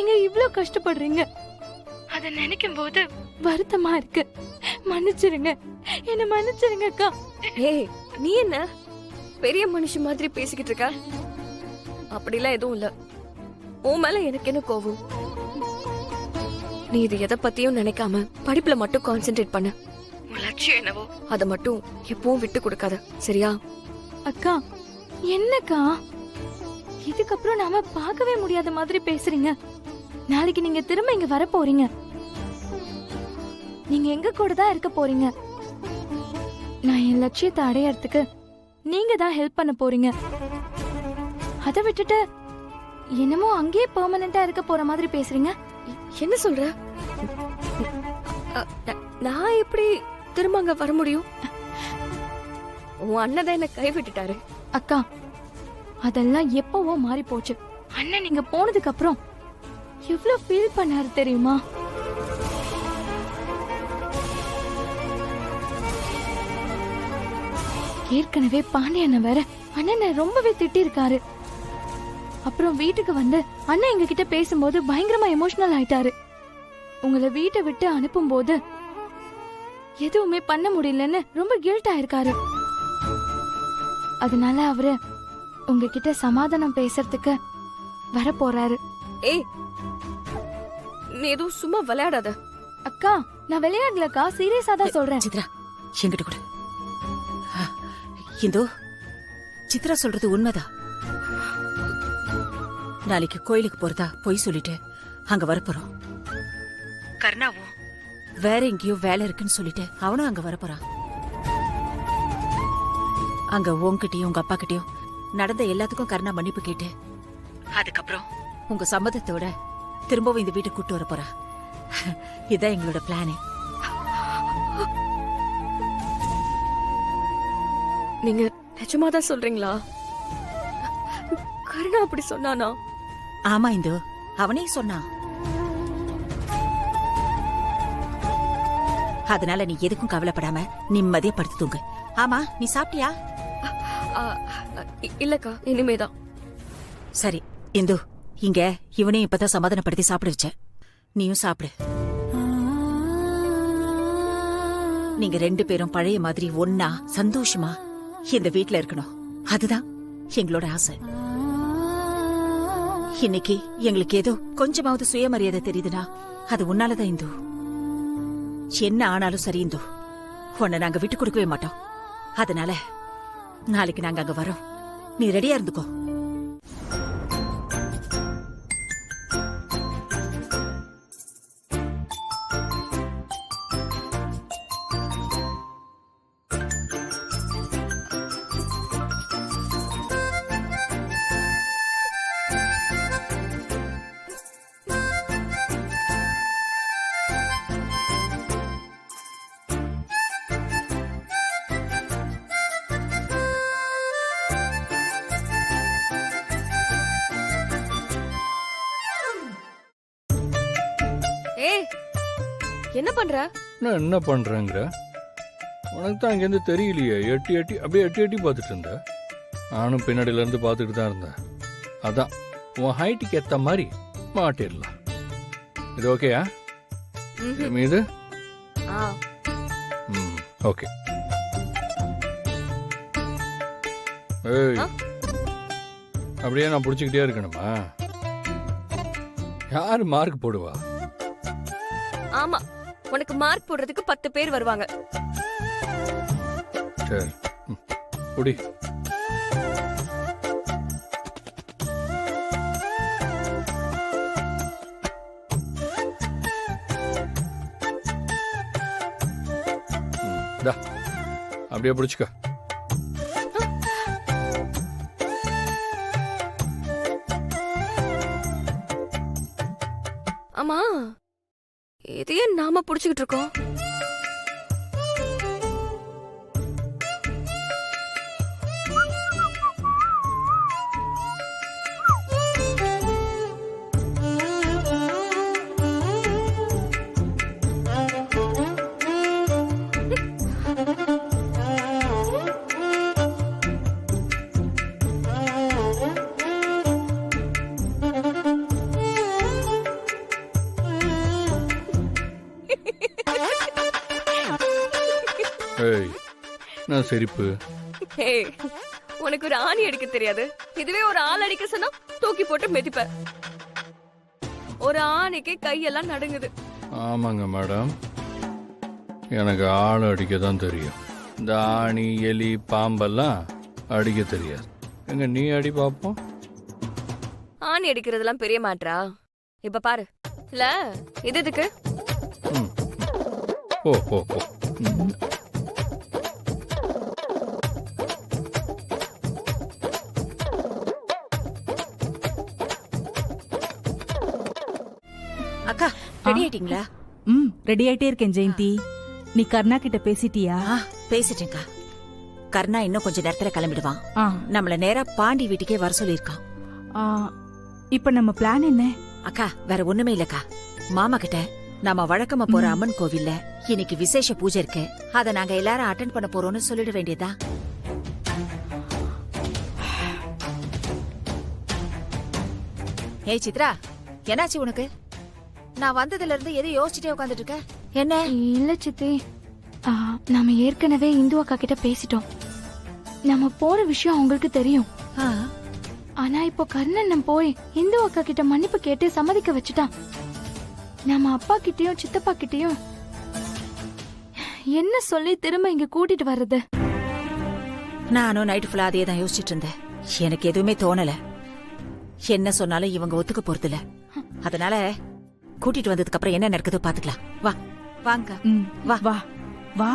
நீங்க இவ்ளோ கஷ்டப்படுறீங்க. அத நினைக்கும் போது வருத்தமா இருக்கு. மன்னிச்சிருங்க, என்ன மன்னிச்சிருங்க அக்கா. ஏய், நீ என்ன பெரிய மனுஷன் மாதிரி பேசிக்கிட்டு இருக்க? அப்படிலாம் எதுவும் இல்ல. உன் மேல எனக்கு என்ன கோவம்? நீ இது எதை பத்தியும் நினைக்காம படிப்புல மட்டும் கான்சென்ட்ரேட் பண்ண. உன் லட்சியம் என்னவோ அதை மட்டும் எப்பவும் விட்டு கொடுக்காத, சரியா? அக்கா, என்னக்கா இதுக்கப்புறம் நாம பார்க்கவே முடியாத மாதிரி பேசுறீங்க? நாளைக்கு நீங்க திரும்ப இங்க வர போறீங்க. நீங்க எங்க கூட தான் இருக்க போறீங்க. நான் என் லட்சியத்தை அடையறதுக்கு நீங்க தான் ஹெல்ப் பண்ண போறீங்க. அதை விட்டுட்டு என்னமோ அங்கேயே பெர்மனண்டா இருக்க போற மாதிரி பேசுறீங்க. என்ன சொல்ற? நான் எப்படி திரும்ப அங்க வர முடியும்? உன் அண்ணன் தான் என்ன கைவிட்டுட்டாரு. அக்கா, அதெல்லாம் எப்பவோ மாறி போச்சு. அண்ணன் நீங்க போனதுக்கு அப்புறம் எவ்வளவு ஃபீல் பண்ணாரு தெரியுமா? ஏற்கனவே பாண்டியண்ண வேற அண்ணனை ரொம்பவே திட்டி இருக்காரு. அப்புறம் வீட்டுக்கு வந்து அண்ணன் எங்க கிட்ட பேசும்போது பயங்கரமா எமோஷனல் ஆயிட்டாரு. உங்களை வீட்டை விட்டு அனுப்பும் போது எதுவுமே பண்ண முடியலன்னு ரொம்ப கில்ட் ஆயிருக்காரு. அதனால அவரு உங்ககிட்ட சமாதானம் பேசுறதுக்கு வர போறாரு. ஏய், நீ எதுவும் சும்மா விளையாடாத. அக்கா, நான் விளையாடலக்கா, சீரியஸா தான் சொல்றேன். சித்ரா, என்கிட்ட கூட இந்தோ, சித்ரா சொல்றது உண்மைதான். நாளைக்கு கோயிலுக்கு போறதா பொய் சொல்லிட்டு அங்க வரப்போறோம். கர்ணாவும் வேற எங்கேயோ வேலை இருக்குன்னு சொல்லிட்டு அவனும் அங்க வரப்போறான். அங்க உங்ககிட்டயும் உங்க அப்பா கிட்டயும் நடந்த எல்லாத்துக்கும் கர்ணா மன்னிப்பு கேட்டு அதுக்கப்புறம் உங்க சம்மதத்தோட திரும்பவும் இந்த வீட்டுக்கு கூட்டு வர போறா. இதான் எங்களோட பிளானே. நீங்க நிஜமாதான் சொல்றீங்களா? கருணா அப்படி சொன்னானா? ஆமா இந்து, அவனே சொன்னான். அதனால நீ எதுக்கும் கவலைப்படாம நிம்மதியா படுத்து தூங்கு. ஆமா, நீ சாப்பிட்டியா? இல்லக்கா, இனிமேதான். சரி இந்து, இங்க இவனையும் இப்பதான் சமாதானப்படுத்தி சாப்பிட வச்ச. நீயும் சாப்பிடு. நீங்க 2 பேரும் பழைய மாதிரி ஒன்னா சந்தோஷமா இந்த வீட்ல இருக்கணும். அதுதான் எங்களோட ஆசை. இன்னைக்கு எங்களுக்கு ஏதோ கொஞ்சமாவது சுயமரியாதை தெரியுதுன்னா அது உன்னாலதான் இந்து. என்ன ஆனாலும் சரி இந்து, உன்னை நாங்க விட்டு கொடுக்கவே மாட்டோம். அதனால நாளைக்கு நாங்க அங்க வரோம். நீ ரெடியா இருந்துக்கோ. ஏய், என்ன பண்ற? நான் என்ன பண்றேங்கிற? உனக்கு தான் அங்கேருந்து தெரியலையே. எட்டி எட்டி அப்படியே எட்டி எட்டி பார்த்துட்டு இருந்த. நானும் பின்னாடியில இருந்து பார்த்துட்டு தான் இருந்தேன். அதான் உன் ஹைட்டுக்கு ஏத்த மாதிரி மாட்டிடலாம். இது ஓகேயா? மீது ஓகே. ஏய், அப்படியே நான் பிடிச்சிக்கிட்டே இருக்கணுமா? யாரு மார்க் போடுவா? ஆமா, உனக்கு மார்க் போடுறதுக்கு 10 பேர் வருவாங்க. சரி, புடி. அப்படியே பிடிச்சுக்க. ஆமா, இதையே நாம புடிச்சுக்கிட்டு இருக்கோம். நான் சிரிப்பு. ஏய், உனக்கு ஒரு ஆணி அடிக்க தெரியாது. இதுவே ஒரு ஆள் அடிக்க சொன்னா தூக்கி போட்டு மிதிப்ப. ஒரு ஆணிக்கு கையெல்லாம் நடுங்குது. ஆமாங்க மேடம், எனக்கு ஆள் அடிக்க தான் தெரியும். இந்த ஆணி எலி பாம்பெல்லாம் அடிக்க தெரியாது. எங்க நீ அடி பார்ப்போம். ஆணி அடிக்கிறதெல்லாம் பெரிய மேட்ரா? இப்ப பாரு. இல்ல இது எதுக்கு? ம். போ போ போ. ம். அக்கா ரெடி ஆயிட்டீங்களா? ரெடி ஆயிட்டே இருக்கேன் ஜெயந்தி. நீ கர்ணா கிட்ட பேசிட்டியா? பேசிட்டேன்க்கா. கர்ணா இன்னும் கொஞ்ச நேரத்துல கிளம்பிடுவான். ஆ, நம்மள நேரா பாண்டி வீட்டுக்கே வர சொல்லியிருக்கான். ஆ, இப்ப நம்ம பிளான் என்ன? அக்கா வேற ஒண்ணுமே இல்லக்கா. மாமா கிட்ட நாம வழக்கமா போற அம்மன் கோவில்ல இன்னைக்கு விசேஷ பூஜை இருக்கு, அத நாங்க எல்லாரும் அட்டென்ட் பண்ண போறோம்னு சொல்லிட வேண்டியதா? ஏய் சித்ரா, என்னாச்சு உனக்கு? நான் வந்ததுல இருந்து எது யோசிச்சுட்டே உட்காந்துட்டு இருக்க? என்ன? இல்ல சித்தி, நாம ஏற்கனவே இந்து அக்கா கிட்ட பேசிட்டோம். நம்ம போற விஷயம் அவங்களுக்கு தெரியும். ஆ, ஆனா இப்போ கர்ணன் போய் இந்து அக்கா கிட்ட மன்னிப்பு கேட்டு சம்மதிக்க வச்சுட்டான். நம்ம அப்பா கிட்டயும் சித்தப்பா கிட்டயும் என்ன சொல்லி திரும்ப இங்க கூட்டிட்டு வர்றது? நானும் நைட் ஃபுல்லா அதே தான் யோசிச்சுட்டு இருந்தேன். எனக்கு எதுவுமே தோணல. என்ன சொன்னாலும் இவங்க ஒத்துக்க போறதில்ல. அதனால கூட்டிட்டு வந்ததுக்கு அப்புறம் என்ன நடக்குதோ பாத்துக்கலாம். வா வாங்க. ம், வா. வா வா